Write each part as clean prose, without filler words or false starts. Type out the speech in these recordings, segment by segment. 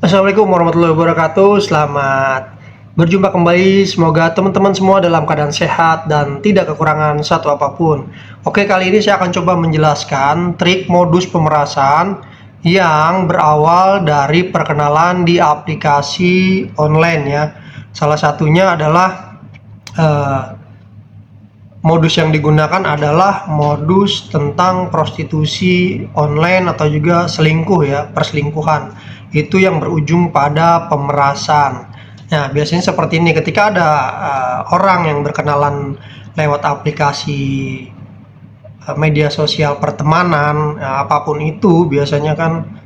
Assalamualaikum warahmatullahi wabarakatuh. Selamat berjumpa kembali. Semoga teman-teman semua dalam keadaan sehat dan tidak kekurangan satu apapun. Oke, kali ini saya akan coba menjelaskan trik modus pemerasan yang berawal dari perkenalan di aplikasi online ya. Salah satunya adalah eh, modus yang digunakan adalah modus tentang prostitusi online atau juga selingkuh ya, perselingkuhan. Itu yang berujung pada pemerasan. Nah, biasanya seperti ini ketika ada orang yang berkenalan lewat aplikasi media sosial pertemanan, apapun itu biasanya kan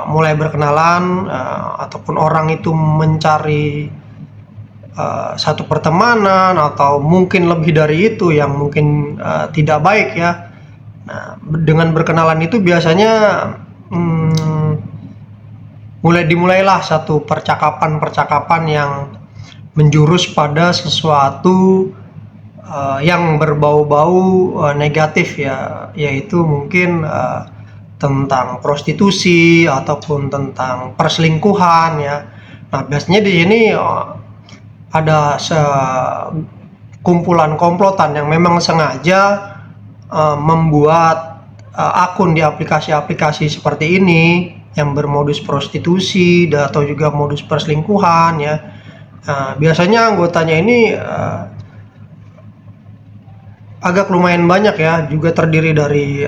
mulai berkenalan ataupun orang itu mencari satu pertemanan atau mungkin lebih dari itu yang mungkin tidak baik ya. Nah, dengan berkenalan itu biasanya dimulailah satu percakapan-percakapan yang menjurus pada sesuatu yang berbau-bau negatif ya, yaitu mungkin tentang prostitusi ataupun tentang perselingkuhan ya. Nah, biasanya di sini ada kumpulan komplotan yang memang sengaja membuat akun di aplikasi-aplikasi seperti ini yang bermodus prostitusi atau juga modus perselingkuhan ya. Biasanya anggotanya ini agak lumayan banyak ya, juga terdiri dari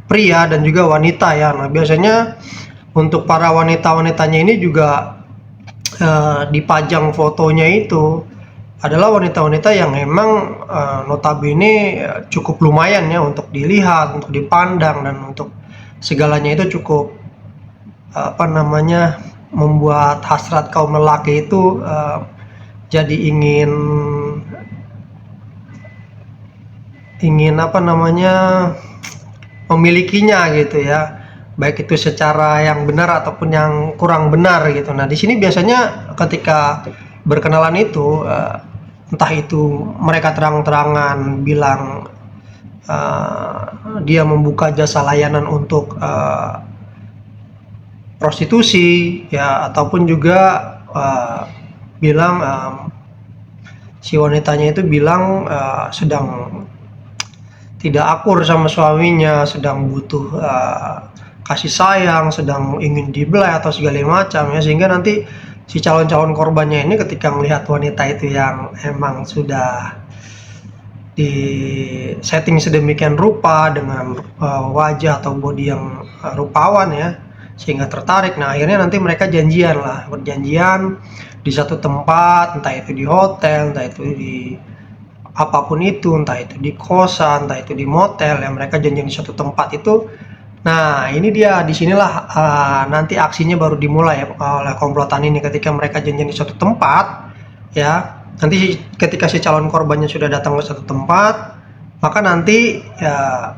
pria dan juga wanita ya. Nah, biasanya untuk para wanita-wanitanya ini juga dipajang fotonya itu adalah wanita-wanita yang memang notabene cukup lumayan ya untuk dilihat, untuk dipandang, dan untuk segalanya itu cukup membuat hasrat kaum lelaki itu jadi ingin memilikinya gitu ya, baik itu secara yang benar ataupun yang kurang benar gitu. Nah, di sini biasanya ketika berkenalan itu entah itu mereka terang-terangan bilang dia membuka jasa layanan untuk prostitusi ya, ataupun juga bilang si wanitanya itu bilang sedang tidak akur sama suaminya, sedang butuh kasih sayang, sedang ingin dibelai atau segala macam ya, sehingga nanti si calon-calon korbannya ini ketika melihat wanita itu yang emang sudah di setting sedemikian rupa dengan wajah atau body yang rupawan ya, sehingga tertarik. Nah, akhirnya nanti mereka berjanjian di satu tempat, entah itu di hotel, entah itu di apapun itu, entah itu di kosan, entah itu di motel ya, mereka janjian di satu tempat itu. Nah, ini dia, disinilah nanti aksinya baru dimulai ya, oleh komplotan ini. Ketika mereka janjian di suatu tempat ya, nanti ketika si calon korbannya sudah datang ke satu tempat, maka nanti ya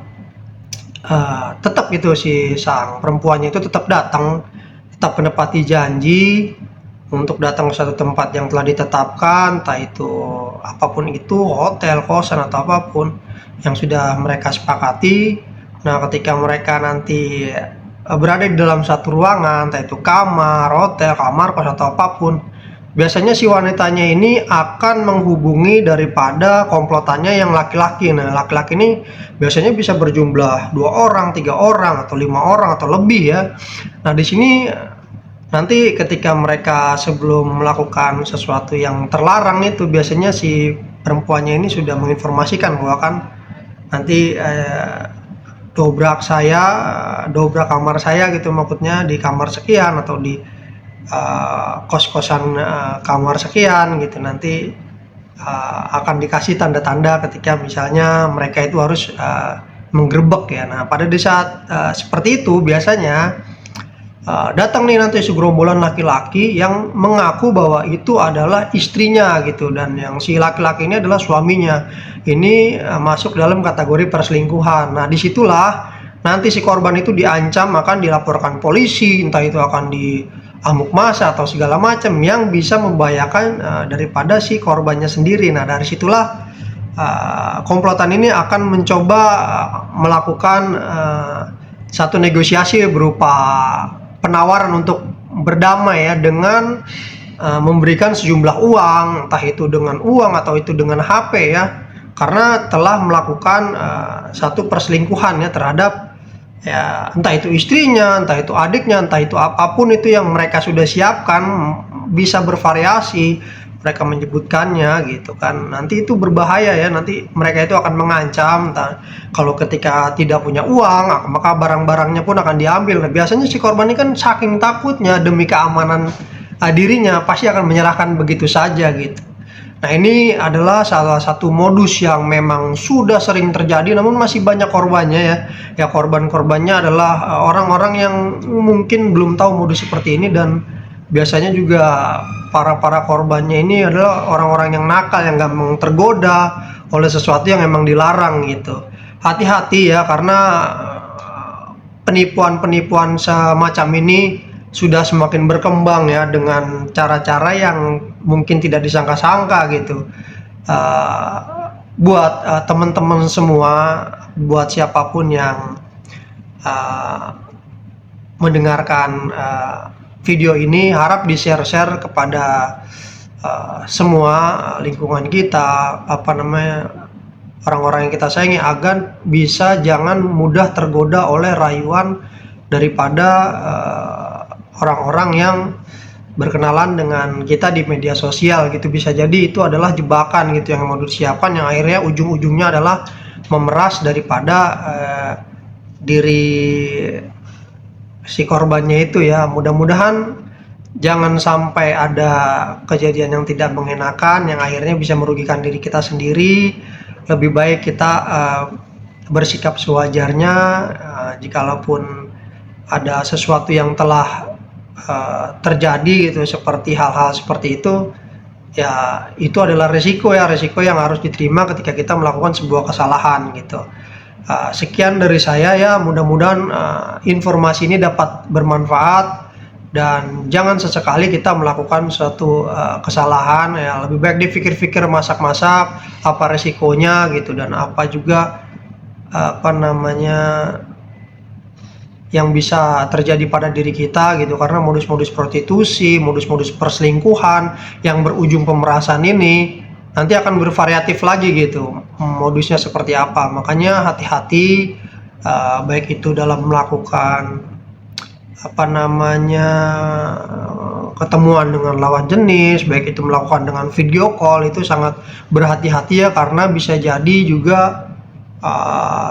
tetap gitu si sang perempuannya itu tetap datang, tetap menepati janji untuk datang ke satu tempat yang telah ditetapkan, entah itu apapun itu, hotel, kosan, atau apapun yang sudah mereka sepakati. Nah, ketika mereka nanti berada di dalam satu ruangan, entah itu kamar, hotel, kamar kos, atau apapun, biasanya si wanitanya ini akan menghubungi daripada komplotannya yang laki-laki. Nah, laki-laki ini biasanya bisa berjumlah 2 orang, 3 orang, atau 5 orang, atau lebih ya. Nah, di sini nanti ketika mereka sebelum melakukan sesuatu yang terlarang itu, biasanya si perempuannya ini sudah menginformasikan bahwa kan nanti dobrak kamar saya gitu, maksudnya di kamar sekian atau di kos-kosan kamar sekian gitu. Nanti akan dikasih tanda-tanda ketika misalnya mereka itu harus menggerebek ya. Nah, pada di saat seperti itu biasanya datang nih nanti segerombolan laki-laki yang mengaku bahwa itu adalah istrinya gitu, dan yang si laki-laki ini adalah suaminya. Ini masuk dalam kategori perselingkuhan. Nah, disitulah nanti si korban itu diancam akan dilaporkan polisi, entah itu akan diamuk massa atau segala macam yang bisa membahayakan daripada si korbannya sendiri. Nah, dari situlah komplotan ini akan mencoba melakukan satu negosiasi berupa penawaran untuk berdamai ya dengan memberikan sejumlah uang, entah itu dengan uang atau itu dengan HP ya, karena telah melakukan satu perselingkuhan ya terhadap ya entah itu istrinya, entah itu adiknya, entah itu apapun itu yang mereka sudah siapkan, bisa bervariasi mereka menyebutkannya gitu kan. Nanti itu berbahaya ya, nanti mereka itu akan mengancam kalau ketika tidak punya uang maka barang-barangnya pun akan diambil. Nah, biasanya si korban ini kan saking takutnya demi keamanan dirinya pasti akan menyerahkan begitu saja gitu. Nah, ini adalah salah satu modus yang memang sudah sering terjadi namun masih banyak korbannya ya. Ya, korban-korbannya adalah orang-orang yang mungkin belum tahu modus seperti ini, dan biasanya juga para korbannya ini adalah orang-orang yang nakal yang gampang tergoda oleh sesuatu yang memang dilarang gitu. Hati-hati ya, karena penipuan-penipuan semacam ini sudah semakin berkembang ya dengan cara-cara yang mungkin tidak disangka-sangka gitu. Buat teman-teman semua, buat siapapun yang mendengarkan video ini, harap di-share kepada semua lingkungan kita, orang-orang yang kita sayangi, agar bisa jangan mudah tergoda oleh rayuan daripada orang-orang yang berkenalan dengan kita di media sosial gitu. Bisa jadi itu adalah jebakan gitu yang mau disiapkan, yang akhirnya ujung-ujungnya adalah memeras daripada diri si korbannya itu ya. Mudah-mudahan jangan sampai ada kejadian yang tidak mengenakan yang akhirnya bisa merugikan diri kita sendiri. Lebih baik kita bersikap sewajarnya. Jikalaupun ada sesuatu yang telah terjadi gitu, seperti hal-hal seperti itu ya, itu adalah resiko yang harus diterima ketika kita melakukan sebuah kesalahan gitu. Sekian dari saya ya, mudah-mudahan informasi ini dapat bermanfaat, dan jangan sesekali kita melakukan suatu kesalahan ya. Lebih baik dipikir-pikir masak-masak apa resikonya gitu, dan apa juga yang bisa terjadi pada diri kita gitu. Karena modus-modus prostitusi, modus-modus perselingkuhan yang berujung pemerasan ini nanti akan bervariatif lagi gitu modusnya seperti apa. Makanya hati-hati, baik itu dalam melakukan ketemuan dengan lawan jenis, baik itu melakukan dengan video call, itu sangat berhati-hati ya, karena bisa jadi juga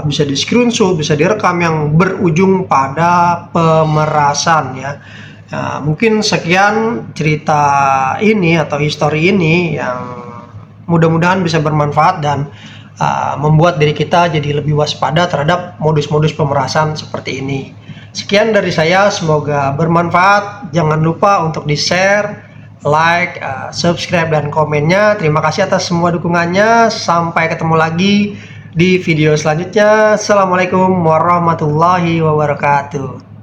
bisa di screenshot, bisa direkam yang berujung pada pemerasan ya. Mungkin sekian cerita ini atau histori ini yang mudah-mudahan bisa bermanfaat dan membuat diri kita jadi lebih waspada terhadap modus-modus pemerasan seperti ini. Sekian dari saya, semoga bermanfaat. Jangan lupa untuk di-share, like, subscribe, dan komennya. Terima kasih atas semua dukungannya. Sampai ketemu lagi di video selanjutnya. Assalamualaikum warahmatullahi wabarakatuh.